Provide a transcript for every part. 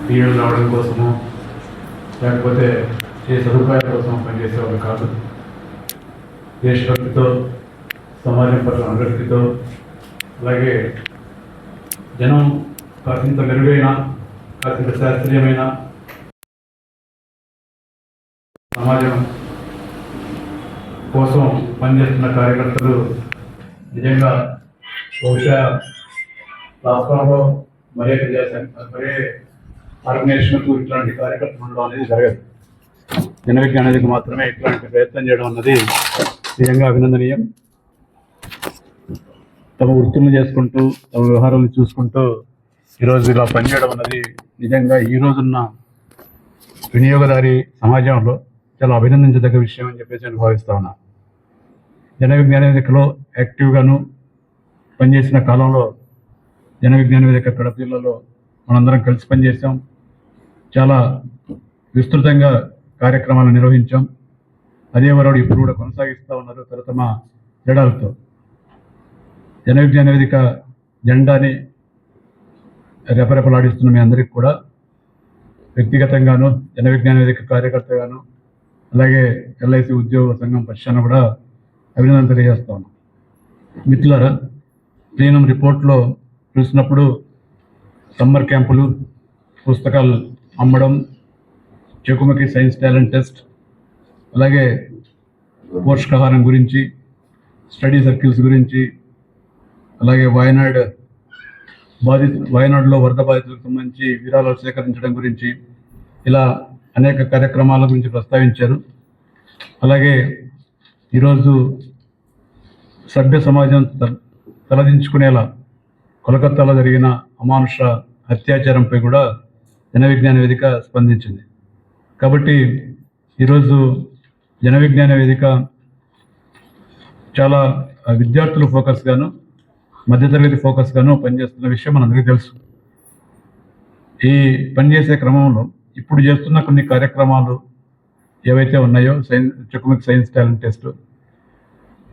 Period రావడం కోసమో లేకపోతే ఏ సదుపాయాల కోసం పనిచేసేవాళ్ళు కాదు. దేశభక్తితో, సమాజం పట్ల అనురక్తితో, అలాగే జనం కాసింత మెరుగైన, కాసింత శాస్త్రీయమైన సమాజం కోసం పనిచేస్తున్న కార్యకర్తలు నిజంగా బహుశా రాష్ట్రంలో మరే ఆర్గనైజేషన్కు ఇట్లాంటి కార్యకర్తలు ఉండడం అనేది జరగదు. జన విజ్ఞానానికి మాత్రమే ఇట్లాంటి ప్రయత్నం చేయడం అన్నది నిజంగా అభినందనీయం. తమ వృత్తులను చేసుకుంటూ, తమ వ్యవహారాలను చూసుకుంటూ ఈరోజు ఇలా పనిచేయడం అన్నది నిజంగా ఈ రోజున్న వినియోగదారి సమాజంలో చాలా అభినందించదగ్గ విషయం అని చెప్పేసి నేను భావిస్తా ఉన్నా. జన విజ్ఞాన వేదికలో యాక్టివ్గాను పనిచేసిన కాలంలో జన విజ్ఞాన వేదిక కడప జిల్లాలో మనందరం కలిసి పనిచేసాం. చాలా విస్తృతంగా కార్యక్రమాలు నిర్వహించాం. అదే వరడు ఇప్పుడు కూడా కొనసాగిస్తూ ఉన్నారు తమ జెండాలతో. జన విజ్ఞాన వేదిక జెండాని రెపరెపలాడిస్తున్న మీ అందరికీ కూడా వ్యక్తిగతంగాను, జన విజ్ఞాన వేదిక కార్యకర్తగాను, అలాగే ఎల్ఐసి ఉద్యోగ సంఘం పక్షాన కూడా అభినందన తెలియజేస్తా ఉన్నాం. మిత్రులారా, ప్లీనం రిపోర్ట్లో చూసినప్పుడు సమ్మర్ క్యాంపులు, పుస్తకాలు అమ్మడం, చెకుమకి సైన్స్ టాలెంట్ టెస్ట్, అలాగే పోషకాహారం గురించి, స్టడీ సర్కిల్స్ గురించి, అలాగే వయనాడులో వరద బాధితులకు సంబంధించి విరాళాలు సేకరించడం గురించి, ఇలా అనేక కార్యక్రమాల గురించి ప్రస్తావించారు. అలాగే ఈరోజు సభ్య సమాజం తలదించుకునేలా కోల్కతాలో జరిగిన అమానుష అత్యాచారంపై కూడా జన విజ్ఞాన వేదిక స్పందించింది. కాబట్టి ఈరోజు జన విజ్ఞాన వేదిక చాలా విద్యార్థుల ఫోకస్గాను, మధ్యతరగతి ఫోకస్గాను పనిచేస్తున్న విషయం మనందరికీ తెలుసు. ఈ పనిచేసే క్రమంలో ఇప్పుడు చేస్తున్న కొన్ని కార్యక్రమాలు ఏవైతే ఉన్నాయో, చెకుమిక్ సైన్స్ టాలెంట్ టెస్ట్,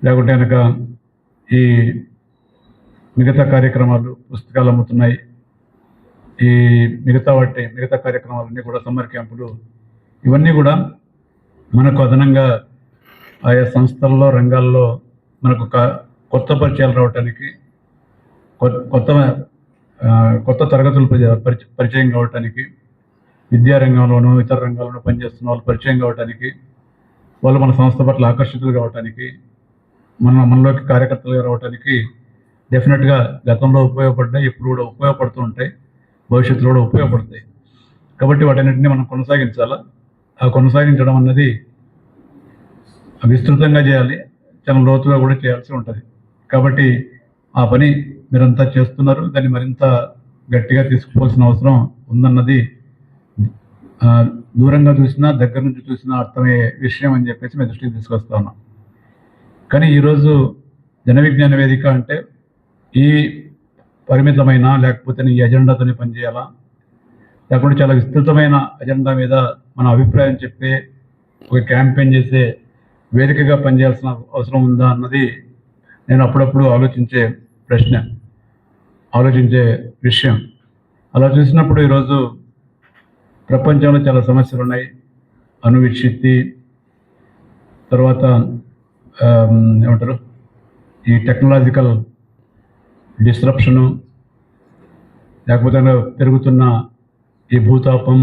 లేకుంటే కనుక ఈ మిగతా కార్యక్రమాలు, పుస్తకాలు అమ్ముతున్నాయి, ఈ మిగతా కార్యక్రమాలన్నీ కూడా సమ్మర్ క్యాంపులు, ఇవన్నీ కూడా మనకు అదనంగా ఆయా సంస్థల్లో, రంగాల్లో మనకు కొత్త పరిచయాలు రావటానికి, కొత్త తరగతులు పరిచయం కావటానికి, విద్యారంగంలోనూ ఇతర రంగాల్లోనూ పనిచేస్తున్న వాళ్ళు పరిచయం కావటానికి, వాళ్ళు మన సంస్థ పట్ల ఆకర్షితులు కావటానికి, మనలోకి కార్యకర్తలుగా రావటానికి డెఫినెట్గా గతంలో ఉపయోగపడ్డాయి, ఇప్పుడు కూడా ఉపయోగపడుతూ ఉంటాయి, భవిష్యత్తులో కూడా ఉపయోగపడతాయి. కాబట్టి వాటన్నిటిని మనం కొనసాగించాలా. ఆ కొనసాగించడం అన్నది విస్తృతంగా చేయాలి, చాలా లోతుగా కూడా చేయాల్సి ఉంటుంది. కాబట్టి ఆ పని మీరంతా చేస్తున్నారు. దాన్ని మరింత గట్టిగా తీసుకోవాల్సిన అవసరం ఉందన్నది దూరంగా చూసినా, దగ్గర నుంచి చూసినా అర్థమయ్యే విషయం అని చెప్పేసి మేము దృష్టికి తీసుకొస్తా ఉన్నాం. కానీ ఈరోజు జన విజ్ఞాన వేదిక అంటే ఈ పరిమితమైన, లేకపోతే ఈ అజెండాతోనే పనిచేయాలా, లేకుంటే చాలా విస్తృతమైన అజెండా మీద మన అభిప్రాయం చెప్పే ఒక క్యాంపెయిన్ చేసే వేదికగా పనిచేయాల్సిన అవసరం ఉందా అన్నది నేను అప్పుడప్పుడు ఆలోచించే విషయం. అలా చూసినప్పుడు ఈరోజు ప్రపంచంలో చాలా సమస్యలు ఉన్నాయి. అణు విచ్ఛిత్తి, తర్వాత ఏమంటారు, ఈ టెక్నాలజికల్ డిస్రప్షను, లేకపోతే పెరుగుతున్న ఈ భూతాపం,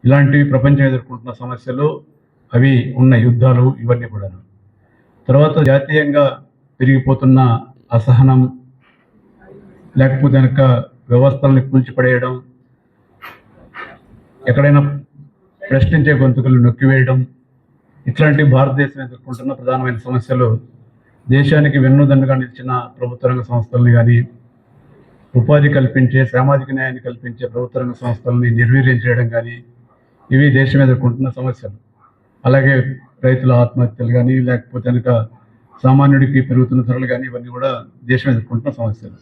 ఇలాంటివి ప్రపంచం ఎదుర్కొంటున్న సమస్యలు అవి ఉన్నాయి, యుద్ధాలు, ఇవన్నీ కూడా. తర్వాత జాతీయంగా పెరిగిపోతున్న అసహనం, లేకపోతే కనుక వ్యవస్థలను కూల్చిపడేయడం, ఎక్కడైనా ప్రశ్నించే గొంతుకలు నొక్కివేయడం, ఇట్లాంటి భారతదేశం ఎదుర్కొంటున్న ప్రధానమైన సమస్యలు. దేశానికి వెన్నుదన్నుగా నిలిచిన ప్రభుత్వ రంగ సంస్థలని కానీ, ఉపాధి కల్పించే, సామాజిక న్యాయాన్ని కల్పించే ప్రభుత్వ రంగ సంస్థలని నిర్వీర్యం చేయడం కానీ, ఇవి దేశం ఎదుర్కొంటున్న సమస్యలు. అలాగే రైతుల ఆత్మహత్యలు కానీ, లేకపోతే కనుక సామాన్యుడికి పెరుగుతున్న ధరలు కానీ, ఇవన్నీ కూడా దేశం ఎదుర్కొంటున్న సమస్యలు.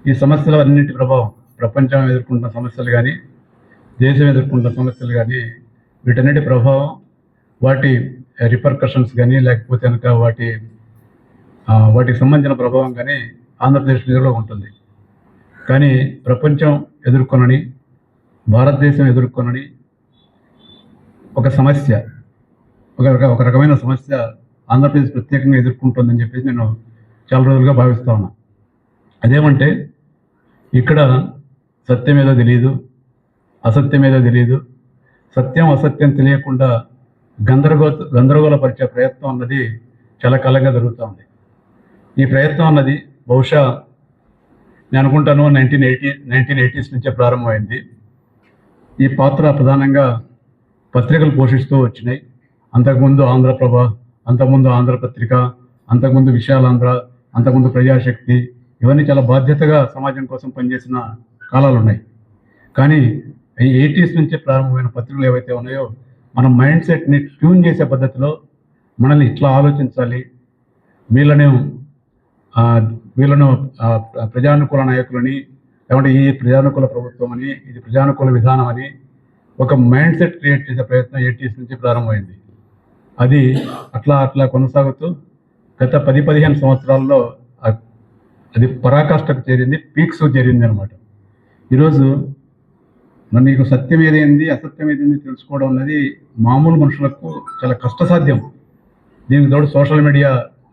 ఈ సమస్యల అన్నింటి ప్రభావం, ప్రపంచం ఎదుర్కొంటున్న సమస్యలు కానీ, దేశం ఎదుర్కొంటున్న సమస్యలు కానీ, వీటన్నిటి ప్రభావం, వాటి రిపర్కషన్స్ కానీ, లేకపోతే కనుక వాటికి సంబంధించిన ప్రభావం కానీ ఆంధ్రప్రదేశ్ మీద ఉంటుంది. కానీ ప్రపంచం ఎదుర్కొనని, భారతదేశం ఎదుర్కొనని ఒక సమస్య, ఒక రకమైన సమస్య ఆంధ్రప్రదేశ్ ప్రత్యేకంగా ఎదుర్కొంటుందని చెప్పేసి నేను చాలా రోజులుగా భావిస్తా ఉన్నా. అదేమంటే ఇక్కడ సత్యం ఏదో తెలియదు, అసత్యం ఏదో తెలియదు, సత్యం అసత్యం తెలియకుండా గందరగోళపరిచే ప్రయత్నం అన్నది చాలా కాలంగా జరుగుతూ ఉంది. ఈ ప్రయత్నం అన్నది బహుశా నేను అనుకుంటాను 1980s నుంచే ప్రారంభమైంది. ఈ పాత్ర ప్రధానంగా పత్రికలు పోషిస్తూ వచ్చినాయి. అంతకుముందు ఆంధ్రప్రభ, అంతకుముందు ఆంధ్రపత్రిక, అంతకుముందు విశాలాంధ్ర, అంతకుముందు ప్రజాశక్తి, ఇవన్నీ చాలా బాధ్యతగా సమాజం కోసం పనిచేసిన కాలాలు ఉన్నాయి. కానీ ఈ 80s నుంచే ప్రారంభమైన పత్రికలు ఏవైతే ఉన్నాయో మన మైండ్ సెట్ని ట్యూన్ చేసే పద్ధతిలో మనల్ని ఇట్లా ఆలోచించాలి, వీళ్ళను ప్రజానుకూల నాయకులని, లేకుంటే ఈ ప్రజానుకూల ప్రభుత్వం అని, ఇది ప్రజానుకూల విధానం అని ఒక మైండ్ సెట్ క్రియేట్ చేసే ప్రయత్నం 80s నుంచి ప్రారంభమైంది. అది అట్లా కొనసాగుతూ గత 10-15 సంవత్సరాల్లో అది పరాకాష్ఠకు చేరింది, పీక్స్ చేరింది అనమాట. ఈరోజు మరి నీకు సత్యం ఏదైంది, అసత్యం ఏదైంది తెలుసుకోవడం అనేది మామూలు మనుషులకు చాలా కష్టసాధ్యం. దీనికి తోడు సోషల్ మీడియా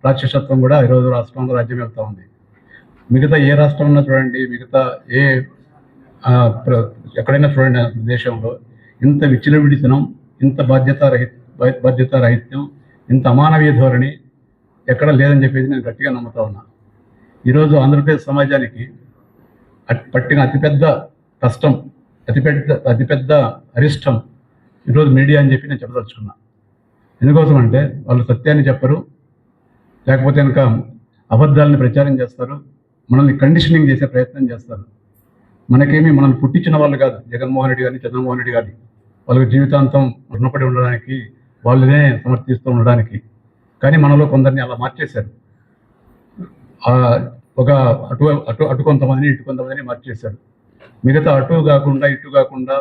రాక్షసత్వం కూడా ఈరోజు రాష్ట్రంలో రాజ్యం వెళ్తూ ఉంది. మిగతా ఏ రాష్ట్రంలో చూడండి, మిగతా ఎక్కడైనా చూడండి దేశంలో ఇంత విచ్చలవిడితనం, ఇంత బాధ్యతారాహిత్యం, ఇంత అమానవీయ ధోరణి ఎక్కడ లేదని చెప్పేసి నేను గట్టిగా నమ్ముతా ఉన్నా. ఈరోజు ఆంధ్రప్రదేశ్ సమాజానికి పట్టిన అతిపెద్ద కష్టం, అతిపెద్ద అరిష్టం ఈరోజు మీడియా అని చెప్పి నేను చెప్పదలుచుకున్నా. ఎందుకోసం అంటే వాళ్ళు సత్యాన్ని చెప్పరు, లేకపోతే కనుక అబద్ధాలని ప్రచారం చేస్తారు, మనల్ని కండిషనింగ్ చేసే ప్రయత్నం చేస్తారు. మనల్ని పుట్టించిన వాళ్ళు కాదు జగన్మోహన్ రెడ్డి కానీ చంద్రమోహన్ రెడ్డి కానీ, వాళ్ళకి జీవితాంతం రుణపడి ఉండడానికి, వాళ్ళనే సమర్థిస్తూ ఉండడానికి. కానీ మనలో కొందరిని అలా మార్చేశారు. అటు కొంతమందిని, ఇటు కొంతమందిని మార్చేశారు. మిగతా అటు కాకుండా ఇటు కాకుండా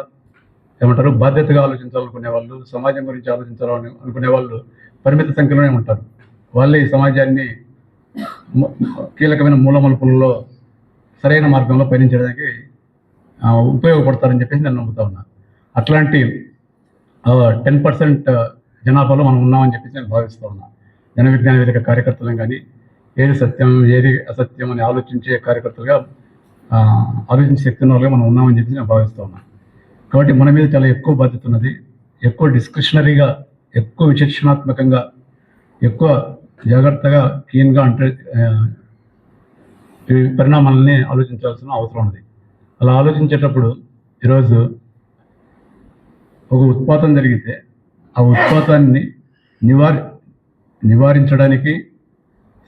ఏమంటారు, బాధ్యతగా ఆలోచించాలనుకునే వాళ్ళు, సమాజం గురించి ఆలోచించాలని అనుకునే వాళ్ళు పరిమిత సంఖ్యలోనే ఉంటారు. వాళ్ళే ఈ సమాజాన్ని కీలకమైన మూలమలుపులలో సరైన మార్గంలో పయనించడానికి ఉపయోగపడతారని చెప్పేసి నేను నమ్ముతా ఉన్నా. అట్లాంటి 10% జనాభాలో మనం ఉన్నామని చెప్పేసి నేను భావిస్తూ ఉన్నా. జన విజ్ఞాన వేదిక కార్యకర్తలను కానీ, ఏది సత్యం ఏది అసత్యం అని ఆలోచించే కార్యకర్తలుగా, ఆలోచించే శక్తి ఉన్న వాళ్ళుగా మనం ఉన్నామని చెప్పి నేను భావిస్తూ ఉన్నా. కాబట్టి మన మీద చాలా ఎక్కువ బాధ్యత ఉన్నది. ఎక్కువ డిస్క్రిషనరీగా, ఎక్కువ విచక్షణాత్మకంగా, ఎక్కువ జాగ్రత్తగా, క్లీన్గా అంటే ఈ పరిణామాలని ఆలోచించాల్సిన అవసరం ఉంది. అలా ఆలోచించేటప్పుడు ఈరోజు ఒక ఉత్పాతం జరిగితే ఆ ఉత్పాతాన్ని నివారించడానికి,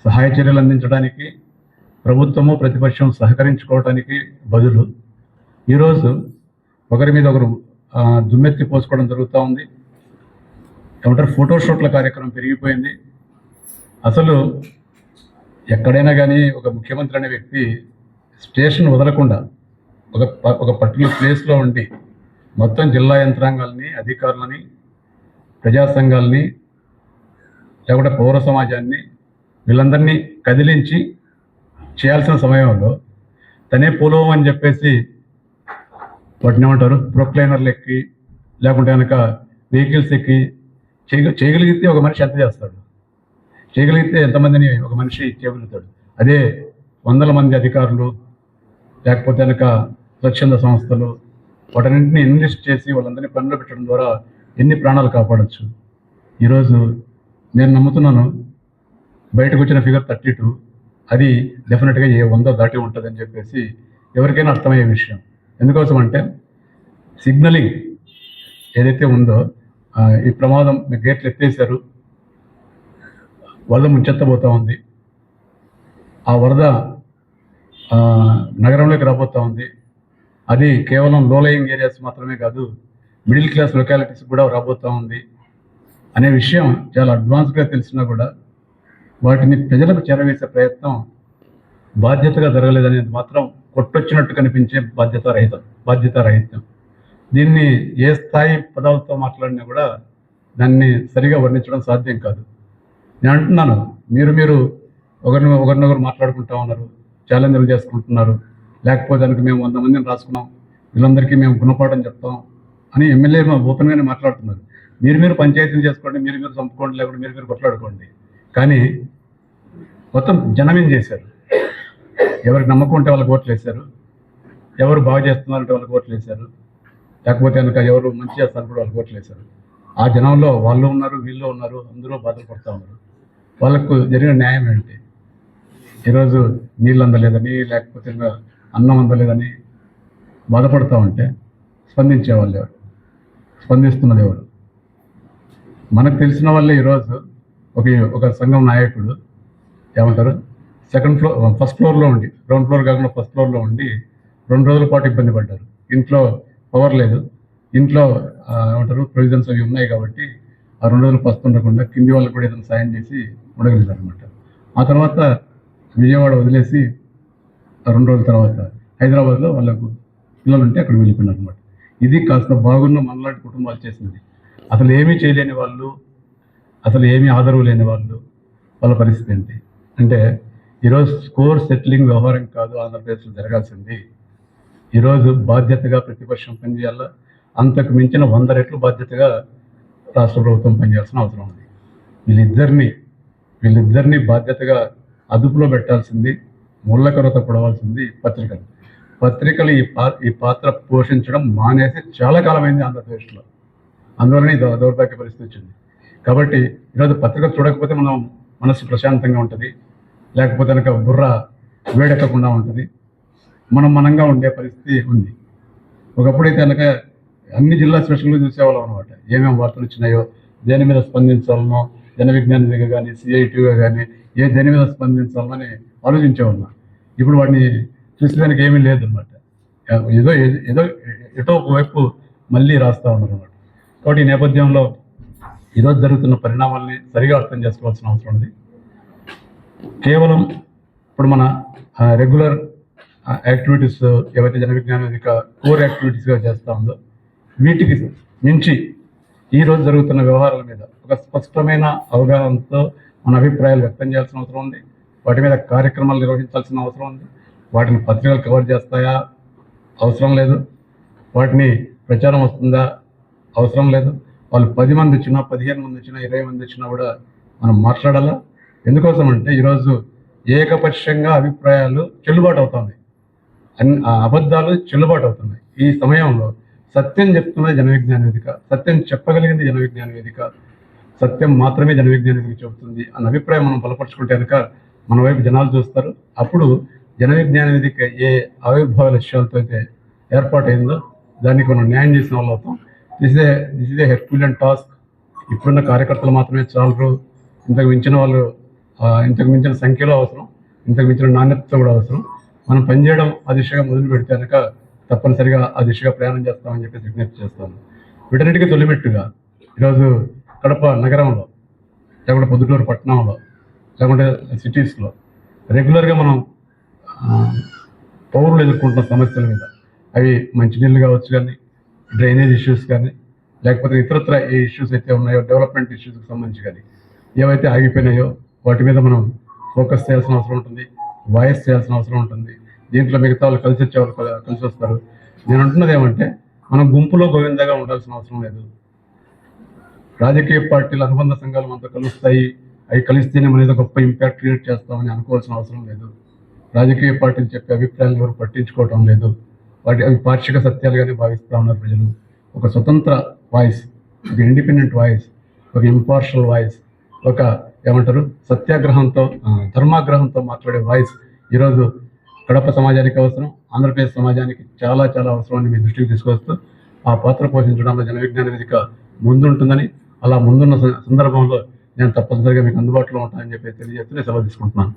సహాయ చర్యలు అందించడానికి ప్రభుత్వము ప్రతిపక్షం సహకరించుకోవడానికి బదులు ఈరోజు ఒకరి మీద ఒకరు దుమ్మెత్తి పోసుకోవడం జరుగుతూ ఉంది. ఏమంటారు, ఫోటోషూట్ల కార్యక్రమం పెరిగిపోయింది. అసలు ఎక్కడైనా కానీ ఒక ముఖ్యమంత్రి అనే వ్యక్తి స్టేషన్ వదలకుండా ఒక పర్టికులర్ ప్లేస్లో ఉండి మొత్తం జిల్లా యంత్రాంగాల్ని, అధికారులని, ప్రజా సంఘాలని, లేకుంటే పౌర సమాజాన్ని, వీళ్ళందరినీ కదిలించి చేయాల్సిన సమయంలో తనే పోలోం అని చెప్పేసి వాటిని ఏమంటారు, ప్రొక్లైనర్లు ఎక్కి, లేకుంటే కనుక వెహికల్స్ ఎక్కి చేయగలిగితే ఒక మనిషి ఎంత చేస్తాడు, చేయగలిగితే ఎంతమందిని ఒక మనిషి చేయగలుగుతాడు. అదే వందల మంది అధికారులు, లేకపోతే కనుక స్వచ్ఛంద సంస్థలు, వాటన్నింటినీ ఇన్వెస్ట్ చేసి వాళ్ళందరినీ పనిలో పెట్టడం ద్వారా ఎన్ని ప్రాణాలు కాపాడచ్చు. ఈరోజు నేను నమ్ముతున్నాను బయటకు వచ్చిన ఫిగర్ 32, అది డెఫినెట్గా 100 దాటి ఉంటుందని చెప్పేసి ఎవరికైనా అర్థమయ్యే విషయం. ఎందుకోసం అంటే సిగ్నలింగ్ ఏదైతే ఉందో, ఈ ప్రమాదం గేట్లు ఎత్తేసారు, వరద ముంచెత్తబోతూ ఉంది, ఆ వరద నగరంలోకి రాబోతూ ఉంది. అది కేవలం లో లయింగ్ ఏరియాస్ మాత్రమే కాదు, మిడిల్ క్లాస్ లొకాలిటీస్ కూడా రాబోతూ ఉంది అనే విషయం చాలా అడ్వాన్స్గా తెలిసినా కూడా వాటిని ప్రజలకు చేరవేసే బాధ్యతగా జరగలేదనేది మాత్రం కొట్టొచ్చినట్టు కనిపించే బాధ్యతారహిత్యం. దీన్ని ఏ స్థాయి పదాలతో మాట్లాడినా కూడా దాన్ని సరిగా వర్ణించడం సాధ్యం కాదు. నేను అంటున్నాను, మీరు ఒకరినొకరు మాట్లాడుకుంటా ఉన్నారు, ఛాలెంజ్లు చేసుకుంటున్నారు, లేకపోతే దానికి మేము 100 మందిని రాసుకున్నాం, వీళ్ళందరికీ మేము గుణపాఠం చెప్తాం అని ఎమ్మెల్యే ఓపెన్గానే మాట్లాడుతున్నారు. మీరు పంచాయతీలు చేసుకోండి, మీరు చంపుకోండి, లేకపోతే మీరు కొట్లాడుకోండి. కానీ మొత్తం జనం ఏం చేశారు? ఎవరికి నమ్మకం ఉంటే వాళ్ళకి ఓట్లు వేశారు, ఎవరు బాగా చేస్తున్నారంటే వాళ్ళకి ఓట్లు వేశారు, లేకపోతే కనుక ఎవరు మంచి చేస్తారు కూడా వాళ్ళకి ఓట్లు వేశారు. ఆ జనంలో వాళ్ళు ఉన్నారు, వీళ్ళు ఉన్నారు, అందరూ బాధలు పడుతూ ఉన్నారు. వాళ్ళకు జరిగిన న్యాయం ఏంటి? ఈరోజు నీళ్ళు అందలేదని, లేకపోతే అన్నం అందలేదని బాధపడతా ఉంటే స్పందించేవాళ్ళు ఎవరు? స్పందిస్తున్నది ఎవరు? మనకు తెలిసిన వాళ్ళే ఈరోజు ఒక సంఘం నాయకుడు ఏమంటారు, ఫస్ట్ ఫ్లోర్లో ఉండి, గ్రౌండ్ ఫ్లోర్ కాకుండా ఫస్ట్ ఫ్లోర్లో ఉండి 2 రోజుల పాటు ఇబ్బంది పడ్డారు. ఇంట్లో పవర్ లేదు, ఇంట్లో ఏమంటారు ప్రొవిజన్స్ అవి ఉన్నాయి కాబట్టి ఆ 2 రోజులు ఫస్ట్ ఉండకుండా కింది వాళ్ళకి కూడా ఏదైనా సాయం చేసి ఉండగలిగారు అనమాట. ఆ తర్వాత విజయవాడ వదిలేసి 2 రోజుల తర్వాత హైదరాబాద్లో వాళ్ళకు పిల్లలు ఉంటే అక్కడ వెళ్ళిపోయినారు అనమాట. ఇది కాస్త బాగున్న మనలాంటి కుటుంబాలు చేసింది. అసలు ఏమీ చేయలేని వాళ్ళు, అసలు ఏమీ ఆదరవు లేని వాళ్ళు, వాళ్ళ పరిస్థితి ఏంటి అంటే, ఈరోజు స్కోర్ సెటిలింగ్ వ్యవహారం కాదు ఆంధ్రప్రదేశ్లో జరగాల్సింది. ఈరోజు బాధ్యతగా ప్రతిపక్షం పనిచేయాలా, అంతకు మించిన 100 రెట్లు బాధ్యతగా రాష్ట్ర ప్రభుత్వం పనిచేయాల్సిన అవసరం ఉంది. వీళ్ళిద్దరినీ బాధ్యతగా అదుపులో పెట్టాల్సింది, ముళ్ళకరత పొడవాల్సింది పత్రికలు ఈ పాత్ర పోషించడం మానేసి చాలా కాలమైంది ఆంధ్రప్రదేశ్లో. అందువలనే దౌర్భాగ్య పరిస్థితి వచ్చింది. కాబట్టి ఈరోజు పత్రికలు చూడకపోతే మనం మనసు ప్రశాంతంగా ఉంటుంది, లేకపోతే కనుక బుర్ర వేడెక్కకుండా ఉంటుంది, మనంగా ఉండే పరిస్థితి ఉంది. ఒకప్పుడైతే కనుక అన్ని జిల్లా స్పెషల్గా చూసేవాళ్ళం అనమాట. ఏమేమి వార్తలు వచ్చినాయో, దేని మీద స్పందించాలనో, జన విజ్ఞానిగా కానీ, సిఐటిగా కానీ దేని మీద స్పందించాలనో అని ఆలోచించేవాళ్ళం. ఇప్పుడు వాటిని చూసేదానికి ఏమీ లేదన్నమాట. ఏదో ఎటో వైపు మళ్ళీ రాస్తూ ఉన్నారు అన్నమాట. కాబట్టి ఈ నేపథ్యంలో ఈరోజు జరుగుతున్న పరిణామాలని సరిగా అర్థం చేసుకోవాల్సిన అవసరం ఉంది. కేవలం ఇప్పుడు మన రెగ్యులర్ యాక్టివిటీస్ ఏవైతే జన విజ్ఞాన వేదిక కోర్ యాక్టివిటీస్గా చేస్తూ ఉందో, వీటికి మించి ఈరోజు జరుగుతున్న వ్యవహారాల మీద ఒక స్పష్టమైన అవగాహనతో మన అభిప్రాయాలు వ్యక్తం చేయాల్సిన అవసరం ఉంది. వాటి మీద కార్యక్రమాలు నిర్వహించాల్సిన అవసరం ఉంది. వాటిని పత్రికలు కవర్ చేస్తాయా? అవసరం లేదు. వాటిని ప్రచారం వస్తుందా? అవసరం లేదు. వాళ్ళు 10 మంది వచ్చినా, 15 మంది వచ్చినా, 20 మంది వచ్చినా కూడా మనం మాట్లాడాలా. ఎందుకోసం అంటే ఈరోజు ఏకపక్షంగా అభిప్రాయాలు చెల్లుబాటు అవుతుంది, అబద్ధాలు చెల్లుబాటు అవుతున్నాయి. ఈ సమయంలో సత్యం చెప్తున్నది జన విజ్ఞాన వేదిక, సత్యం చెప్పగలిగింది జన విజ్ఞాన వేదిక, సత్యం మాత్రమే జన విజ్ఞాన వేదిక చెబుతుంది అన్న అభిప్రాయం మనం బలపరుచుకుంటే కనుక మన వైపు జనాలు చూస్తారు. అప్పుడు జన విజ్ఞాన వేదిక ఏ ఆవిర్భావ లక్ష్యాలతో అయితే ఏర్పాటైందో దానికి మనం న్యాయం చేసిన వాళ్ళు అవుతాం. This is a herculean task. ఇప్పుడున్న కార్యకర్తలు మాత్రమే చాలరు, ఇంతకు మించిన సంఖ్యలో అవసరం, ఇంతకు మించిన నాణ్యతతో కూడా అవసరం. మనం పనిచేయడం ఆ దిశగా మొదలు పెడితే కనుక తప్పనిసరిగా ఆ దిశగా ప్రయాణం చేస్తామని చెప్పి విజ్ఞప్తి చేస్తాను. వీటన్నిటికీ తొలిమెట్టుగా ఈరోజు కడప నగరంలో, లేకుంటే పొద్దుటూరు పట్టణంలో, లేకుంటే సిటీస్లో రెగ్యులర్గా మనం పౌరులు ఎదుర్కొంటున్న సమస్యల మీద, అవి మంచినీళ్ళు కావచ్చు కానీ, డ్రైనేజ్ ఇష్యూస్ కానీ, లేకపోతే ఇతరత్ర ఏ ఇష్యూస్ అయితే ఉన్నాయో డెవలప్మెంట్ ఇష్యూస్కి సంబంధించి కానీ ఏవైతే ఆగిపోయినాయో వాటి మీద మనం ఫోకస్ చేయాల్సిన అవసరం ఉంటుంది, వాయిస్ చేయాల్సిన అవసరం ఉంటుంది. దీంట్లో మిగతా వాళ్ళు కలిసి వచ్చేవాళ్ళు కలిసి వస్తారు. నేను అంటున్నది ఏమంటే, మనం గుంపులో గోవిందగా ఉండాల్సిన అవసరం లేదు. రాజకీయ పార్టీల అనుబంధ సంఘాలు మనతో కలుస్తాయి, అవి కలిస్తేనే మన ఏదో గొప్ప ఇంపాక్ట్ క్రియేట్ చేస్తామని అనుకోవాల్సిన అవసరం లేదు. రాజకీయ పార్టీలు చెప్పే అభిప్రాయాలు ఎవరు పట్టించుకోవటం లేదు. అవి పార్షిక సత్యాలుగానే భావిస్తూ ఉన్నారు ప్రజలు. ఒక స్వతంత్ర వాయిస్, ఒక ఇండిపెండెంట్ వాయిస్, ఒక ఇంపార్షియల్ వాయిస్, ఒక ఏమంటారు సత్యాగ్రహంతో, ధర్మాగ్రహంతో మాట్లాడే వాయిస్ ఈరోజు కడప సమాజానికి అవసరం, ఆంధ్రప్రదేశ్ సమాజానికి చాలా చాలా అవసరం అని మీ దృష్టికి తీసుకొస్తూ ఆ పాత్ర పోషించడంలో జన విజ్ఞాన వేదిక ముందుంటుందని, అలా ముందున్న సందర్భంలో నేను తప్పనిసరిగా మీకు అందుబాటులో ఉంటానని చెప్పి తెలియజేస్తూ సెలవు తీసుకుంటున్నాను.